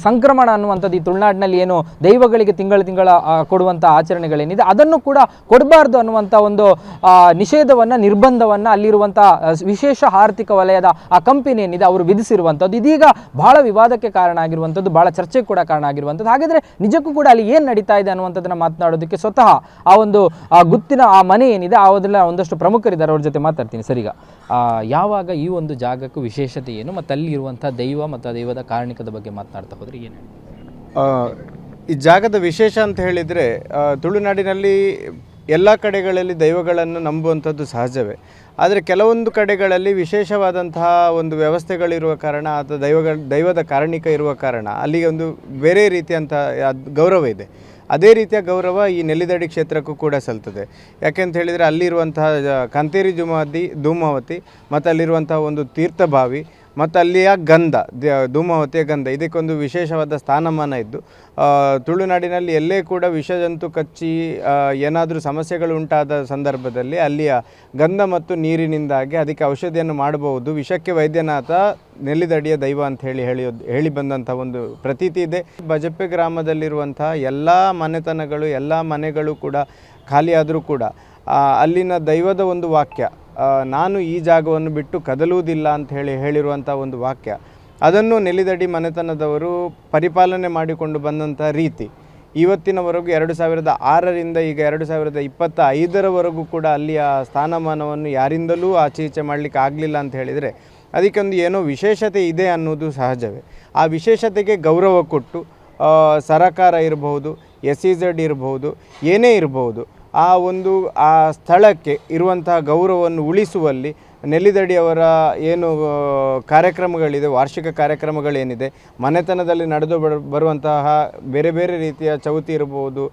ಸಂಕ್ರಮಣ ಅನ್ನುವಂಥದ್ದು ಈ ತುಳುನಾಡಿನಲ್ಲಿ ಏನು ದೈವಗಳಿಗೆ ತಿಂಗಳ ಕೊಡುವಂಥ ಆಚರಣೆಗಳೇನಿದೆ ಅದನ್ನು ಕೂಡ ಕೊಡಬಾರ್ದು ಅನ್ನುವಂಥ ಒಂದು ನಿಷೇಧವನ್ನು ನಿರ್ಬಂಧವನ್ನು ಅಲ್ಲಿರುವಂಥ ವಿಶೇಷ ಆರ್ಥಿಕ ವಲಯದ ಆ ಕಂಪನಿ ಏನಿದೆ ಅವರು ವಿಧಿಸಿರುವಂಥದ್ದು ಇದೀಗ ಬಹಳ ವಿವಾದಕ್ಕೆ ಕಾರಣ ಆಗಿರುವಂಥದ್ದು, ಬಹಳ ಚರ್ಚೆಗೆ ಕೂಡ ಕಾರಣ ಆಗಿರುವಂಥದ್ದು. ಹಾಗಾದರೆ ನಿಜಕ್ಕೂ ಕೂಡ ಅಲ್ಲಿ ಏನು ನಡೀತಾ ಇದೆ ಅನ್ನುವಂಥದ್ದನ್ನು ಮಾತನಾಡೋದಕ್ಕೆ ಸ್ವತಃ ಆ ಒಂದು ಗುತ್ತಿನ ಆ ಮನೆ ಏನಿದೆ ಅದೆಲ್ಲ ಒಂದಷ್ಟು ಪ್ರಮುಖರಿದ್ದಾರೆ, ಅವ್ರ ಜೊತೆ ಮಾತಾಡ್ತೀನಿ. ಸರಿಗ ಯಾವಾಗ ಈ ಒಂದು ಜಾಗಕ್ಕೂ ವಿಶೇಷತೆ ಏನು ಮತ್ತು ಅಲ್ಲಿ ಇರುವಂಥ ದೈವ ಮತ್ತು ದೈವದ ಕಾರಣಿಕದ ಬಗ್ಗೆ ಮಾತನಾಡ್ತಾ ಹೋದರೆ ಏನು? ಈ ಜಾಗದ ವಿಶೇಷ ಅಂತ ಹೇಳಿದರೆ ತುಳುನಾಡಿನಲ್ಲಿ ಎಲ್ಲ ಕಡೆಗಳಲ್ಲಿ ದೈವಗಳನ್ನು ನಂಬುವಂಥದ್ದು ಸಹಜವೇ. ಆದರೆ ಕೆಲವೊಂದು ಕಡೆಗಳಲ್ಲಿ ವಿಶೇಷವಾದಂತಹ ಒಂದು ವ್ಯವಸ್ಥೆಗಳಿರುವ ಕಾರಣ ಅಥವಾ ದೈವದ ಕಾರಣಿಕ ಇರುವ ಕಾರಣ ಅಲ್ಲಿಗೆ ಒಂದು ಬೇರೆ ರೀತಿಯಂಥ ಗೌರವ ಇದೆ. ಅದೇ ರೀತಿಯ ಗೌರವ ಈ ನೆಲ್ಲಿದಡಿ ಕ್ಷೇತ್ರಕ್ಕೂ ಕೂಡ ಸಲ್ತದೆ. ಯಾಕೆಂತ ಹೇಳಿದರೆ ಅಲ್ಲಿರುವಂತಹ ಕಂತೇರಿ ಧೂಮಾವತಿ ಮತ್ತು ಅಲ್ಲಿರುವಂತಹ ಒಂದು ತೀರ್ಥಭಾವಿ ಮತ್ತು ಅಲ್ಲಿಯ ಗಂಧ, ಧೂಮಾವತಿಯ ಗಂಧ, ಇದಕ್ಕೊಂದು ವಿಶೇಷವಾದ ಸ್ಥಾನಮಾನ ಇದ್ದು ತುಳುನಾಡಿನಲ್ಲಿ ಎಲ್ಲೇ ಕೂಡ ವಿಷಜಂತು ಕಚ್ಚಿ ಏನಾದರೂ ಸಮಸ್ಯೆಗಳು ಉಂಟಾದ ಸಂದರ್ಭದಲ್ಲಿ ಅಲ್ಲಿಯ ಗಂಧ ಮತ್ತು ನೀರಿನಿಂದಾಗಿ ಅದಕ್ಕೆ ಔಷಧಿಯನ್ನು ಮಾಡಬಹುದು. ವಿಷಕ್ಕೆ ವೈದ್ಯನಾಥ ನೆಲ್ಲಿದಡಿಯ ದೈವ ಅಂತ ಹೇಳಿ ಬಂದಂಥ ಒಂದು ಪ್ರತೀತಿ ಇದೆ. ಬಜಪ್ಪೆ ಗ್ರಾಮದಲ್ಲಿರುವಂಥ ಎಲ್ಲ ಮನೆತನಗಳು, ಎಲ್ಲ ಮನೆಗಳು ಕೂಡ ಖಾಲಿಯಾದರೂ ಕೂಡ ಅಲ್ಲಿನ ದೈವದ ಒಂದು ವಾಕ್ಯ, ನಾನು ಈ ಜಾಗವನ್ನು ಬಿಟ್ಟು ಕದಲುವುದಿಲ್ಲ ಅಂತ ಹೇಳಿರುವಂಥ ಒಂದು ವಾಕ್ಯ, ಅದನ್ನು ನೆಲ್ಲಿದಡಿ ಮನೆತನದವರು ಪರಿಪಾಲನೆ ಮಾಡಿಕೊಂಡು ಬಂದಂಥ ರೀತಿ ಇವತ್ತಿನವರೆಗೂ 2006ರಿಂದ ಈಗ 2025ರವರೆಗೂ ಕೂಡ ಅಲ್ಲಿಯ ಸ್ಥಾನಮಾನವನ್ನು ಯಾರಿಂದಲೂ ಆಚೆ ಮಾಡಲಿಕ್ಕೆ ಆಗಲಿಲ್ಲ ಅಂತ ಹೇಳಿದರೆ ಅದಕ್ಕೊಂದು ಏನೋ ವಿಶೇಷತೆ ಇದೆ ಅನ್ನೋದು ಸಹಜವೇ. ಆ ವಿಶೇಷತೆಗೆ ಗೌರವ ಕೊಟ್ಟು ಸರಕಾರ ಇರಬಹುದು, SEZ ಇರಬಹುದು, ಏನೇ ಇರಬಹುದು, ಆ ಸ್ಥಳಕ್ಕೆ ಇರುವಂತಹ ಗೌರವವನ್ನು ಉಳಿಸುವಲ್ಲಿ ನೆಲ್ಲಿದಡಿಯವರ ಏನು ಕಾರ್ಯಕ್ರಮಗಳಿದೆ, ವಾರ್ಷಿಕ ಕಾರ್ಯಕ್ರಮಗಳೇನಿದೆ, ಮನೆತನದಲ್ಲಿ ನಡೆದು ಬರುವಂತಹ ಬೇರೆ ಬೇರೆ ರೀತಿಯ ಚೌತಿ ಇರಬಹುದು,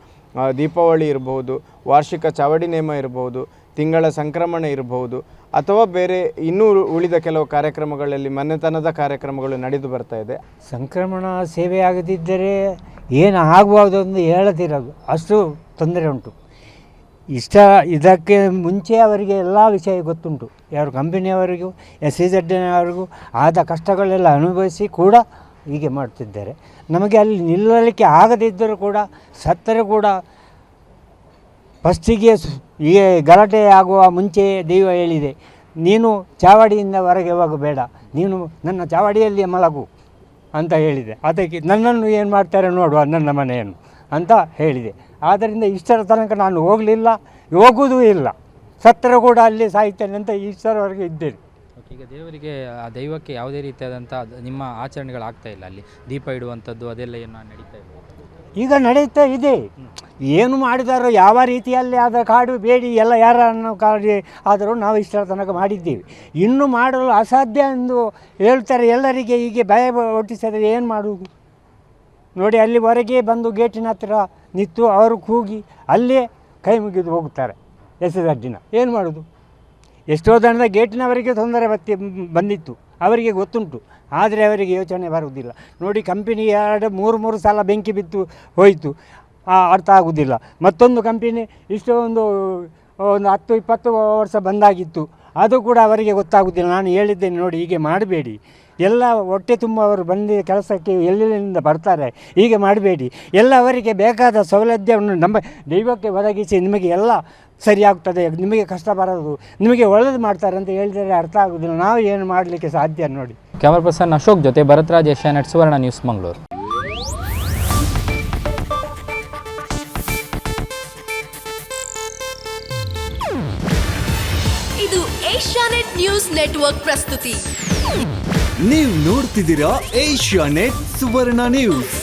ದೀಪಾವಳಿ ಇರಬಹುದು, ವಾರ್ಷಿಕ ಚಾವಡಿ ನೇಮ ಇರಬಹುದು, ತಿಂಗಳ ಸಂಕ್ರಮಣ ಇರಬಹುದು, ಅಥವಾ ಬೇರೆ ಇನ್ನೂ ಉಳಿದ ಕೆಲವು ಕಾರ್ಯಕ್ರಮಗಳಲ್ಲಿ ಮನೆತನದ ಕಾರ್ಯಕ್ರಮಗಳು ನಡೆದು ಬರ್ತಾ ಇದೆ. ಸಂಕ್ರಮಣ ಸೇವೆ ಆಗದಿದ್ದರೆ ಏನು ಆಗುವುದೊಂದು ಹೇಳದಿರೋದು, ಅಷ್ಟು ತೊಂದರೆ ಉಂಟು. ಇದಕ್ಕೆ ಮುಂಚೆ ಅವರಿಗೆ ಎಲ್ಲ ವಿಷಯ ಗೊತ್ತುಂಟು. ಯಾರು ಕಂಪನಿಯವರಿಗೂ SEZನವರಿಗೂ ಆದ ಕಷ್ಟಗಳೆಲ್ಲ ಅನುಭವಿಸಿ ಕೂಡ ಹೀಗೆ ಮಾಡ್ತಿದ್ದಾರೆ. ನಮಗೆ ಅಲ್ಲಿ ನಿಲ್ಲಲಿಕ್ಕೆ ಆಗದಿದ್ದರೂ ಕೂಡ ಸತ್ತರೂ ಕೂಡ ಫಸ್ಟಿಗೆ ಈ ಗಲಾಟೆ ಆಗುವ ಮುಂಚೆ ದೈವ ಹೇಳಿದೆ, ನೀನು ಚಾವಡಿಯಿಂದ ಹೊರಗೆ ಹೋಗಬೇಡ, ನೀನು ನನ್ನ ಚಾವಡಿಯಲ್ಲಿ ಮಲಗು ಅಂತ ಹೇಳಿದೆ. ಅದಕ್ಕೆ ನನ್ನನ್ನು ಏನು ಮಾಡ್ತಾರೆ ನೋಡುವ ನನ್ನ ಮನೆಯನ್ನು ಅಂತ ಹೇಳಿದೆ. ಆದ್ದರಿಂದ ಇಷ್ಟರ ತನಕ ನಾನು ಹೋಗಲಿಲ್ಲ, ಹೋಗುವುದೂ ಇಲ್ಲ, ಸತ್ತರೂ ಕೂಡ ಅಲ್ಲಿ ಸಾಯ್ತೇನೆ ಅಂತ ಇಷ್ಟರವರೆಗೆ ಇದ್ದೇನೆ. ಈಗ ದೇವರಿಗೆ ಆ ದೈವಕ್ಕೆ ಯಾವುದೇ ರೀತಿಯಾದಂಥ ನಿಮ್ಮ ಆಚರಣೆಗಳಾಗ್ತಾ ಇಲ್ಲ, ಅಲ್ಲಿ ದೀಪ ಇಡುವಂಥದ್ದು ಅದೆಲ್ಲ ಏನು ನಡೀತಾ ಇಲ್ಲ? ಈಗ ನಡೀತಾ ಇದೆ. ಏನು ಮಾಡಿದಾರೋ ಯಾವ ರೀತಿಯಲ್ಲಿ ಆದ ಕಾಡು ಬೇಡಿ ಎಲ್ಲ ಯಾರನ್ನು ಕಾಡಿ ಆದರೂ ನಾವು ಇಷ್ಟರ ತನಕ ಮಾಡಿದ್ದೀವಿ. ಇನ್ನು ಮಾಡಲು ಅಸಾಧ್ಯ ಎಂದು ಹೇಳ್ತಾರೆ ಎಲ್ಲರಿಗೆ. ಹೀಗೆ ಭಯ ಹುಟ್ಟಿಸಿದರೆ ಏನು ಮಾಡುವುದು ನೋಡಿ. ಅಲ್ಲಿವರೆಗೆ ಬಂದು ಗೇಟಿನ ಹತ್ತಿರ ನಿಂತು ಅವರು ಕೂಗಿ ಅಲ್ಲೇ ಕೈ ಮುಗಿದು ಹೋಗುತ್ತಾರೆ. SEZನ ಏನು ಮಾಡೋದು? ಎಷ್ಟೋ ಜನದ ಗೇಟಿನವರಿಗೆ ತೊಂದರೆ ಬಂದಿತ್ತು, ಅವರಿಗೆ ಗೊತ್ತುಂಟು. ಆದರೆ ಅವರಿಗೆ ಯೋಚನೆ ಬರುವುದಿಲ್ಲ ನೋಡಿ. ಕಂಪನಿ 2-3 ಸಲ ಬೆಂಕಿ ಬಿದ್ದು ಹೋಯಿತು, ಅರ್ಥ ಆಗುವುದಿಲ್ಲ. ಮತ್ತೊಂದು ಕಂಪನಿ ಒಂದು 10-20 ವರ್ಷ ಬಂದಾಗಿತ್ತು, ಅದು ಕೂಡ ಅವರಿಗೆ ಗೊತ್ತಾಗುವುದಿಲ್ಲ. ನಾನು ಹೇಳಿದ್ದೇನೆ ನೋಡಿ, ಹೀಗೆ ಮಾಡಬೇಡಿ, ಎಲ್ಲ ಹೊಟ್ಟೆ ತುಂಬ ಅವರು ಬಂದ ಕೆಲಸಕ್ಕೆ ಎಲ್ಲೆಲ್ಲಿಂದ ಬರ್ತಾರೆ, ಹೀಗೆ ಮಾಡಬೇಡಿ, ಎಲ್ಲ ಅವರಿಗೆ ಬೇಕಾದ ಸೌಲಭ್ಯವನ್ನು ನಮ್ಮ ದೈವಕ್ಕೆ ಒದಗಿಸಿ ನಿಮಗೆ ಎಲ್ಲ ಸರಿಯಾಗ್ತದೆ, ನಿಮಗೆ ಕಷ್ಟ ಬರೋದು, ನಿಮಗೆ ಒಳ್ಳೆಯದು ಮಾಡ್ತಾರೆ ಅಂತ ಹೇಳಿದರೆ ಅರ್ಥ ಆಗೋದಿಲ್ಲ. ನಾವು ಏನು ಮಾಡಲಿಕ್ಕೆ ಸಾಧ್ಯ ನೋಡಿ. ಕ್ಯಾಮರಾ ಪರ್ಸನ್ ಅಶೋಕ್ ಜೊತೆ ಭರತ್ರಾಜ್, ಏಷ್ಯಾನೆಟ್ ಸುವರ್ಣ ನ್ಯೂಸ್, ಮಂಗಳೂರು. ಇದು ಏಷ್ಯಾನೆಟ್ ನ್ಯೂಸ್ ನೆಟ್ವರ್ಕ್ ಪ್ರಸ್ತುತಿ. ನೀವು ನೋಡ್ತಿದ್ದೀರಾ ಏಷ್ಯಾನೆಟ್ ಸುವರ್ಣ ನ್ಯೂಸ್.